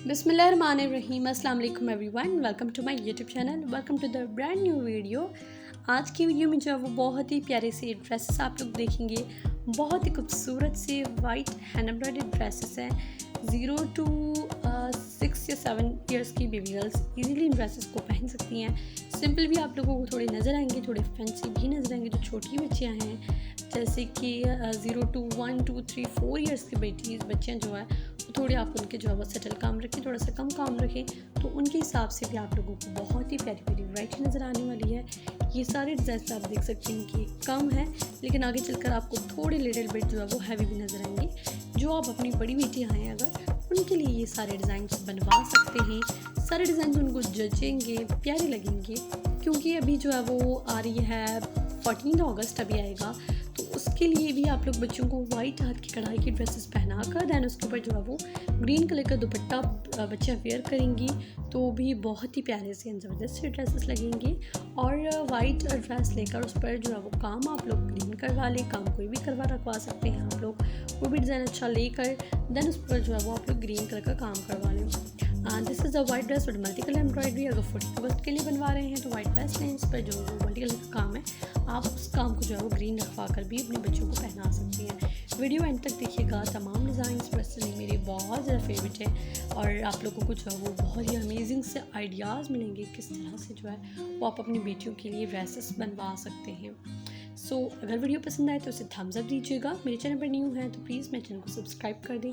बिस्मिल्लाहिर्रहमानिर्रहीम। अस्सलाम वालेकुम everyone, welcome to my YouTube channel, welcome to the brand new video. आज की वीडियो में जो है वो बहुत ही प्यारे से ड्रेसेस आप लोग देखेंगे। बहुत ही खूबसूरत से वाइट हैंड एम्ब्रॉयडर्ड ड्रेसेस हैं। 0 to 6 या 7 ईयर्स की बेबी गर्ल्स इजीली इन ड्रेसेस को पहन सकती हैं। सिंपल भी आप लोगों को थोड़े नज़र आएंगे, थोड़े फैंसी भी नज़र आएंगे। जो छोटी बच्चियाँ हैं जैसे कि 0 to 1 2 3 4 ईयर्स की बच्चियाँ जो है वो थोड़े आप उनके जो है वो सेटल काम रखें, थोड़ा सा कम काम रखें, तो उनके हिसाब से भी आप लोगों को बहुत ही प्यारी प्यारी वैरायटी नज़र आने वाली है। ये सारे डिज़ाइन आप देख सकते हैं कि कम है, लेकिन आगे चलकर आपको थोड़े लिटिल बिट जो है वो हैवी भी नज़र आएंगे। जो आप अपनी बड़ी बेटियाँ हैं अगर उनके लिए ये सारे डिज़ाइन बनवा सकते हैं। सारे डिज़ाइन उनको जचेंगे, प्यारे लगेंगे, क्योंकि अभी जो है वो आ रही है 14 अगस्त अभी आएगा, तो उसके लिए भी आप लोग बच्चों को वाइट हाथ की कढ़ाई की ड्रेसेस पहना कर दैन उसके ऊपर जो है वो ग्रीन कलर का दुपट्टा बच्चियाँ वेयर करेंगी, तो भी बहुत ही प्यारे से ज़बरदस्त से ड्रेसेस लगेंगी। और वाइट ड्रेस लेकर उस पर जो है वो काम आप लोग ग्रीन करवा लें, काम कोई भी रखवा सकते हैं आप लोग, वो भी डिज़ाइन अच्छा लेकर दैन उस पर जो है वो आप लोग ग्रीन कलर का काम करवा लें। This is a white dress with multi colour embroidery. अगर 40 अगस्त के लिए बनवा रहे हैं तो वाइट ड्रेस लें, इस पर जो मल्टी कलर का काम है आप उस काम को जो है वो ग्रीन रखवा कर भी अपने बच्चों को पहना सकती हैं। वीडियो एंड तक देखिएगा, तमाम डिज़ाइन पर्सनली मेरे बहुत ज़्यादा फेवरेट है और आप लोगों को जो है वो बहुत ही अमेजिंग से आइडियाज़ मिलेंगे किस तरह से जो है वो आप अपनी बेटियों के लिए ड्रेसेस बनवा सकते हैं। अगर वीडियो पसंद आए तो उसे थम्स अप दीजिएगा। मेरे चैनल पर न्यू है तो प्लीज़ मेरे चैनल को सब्सक्राइब कर दें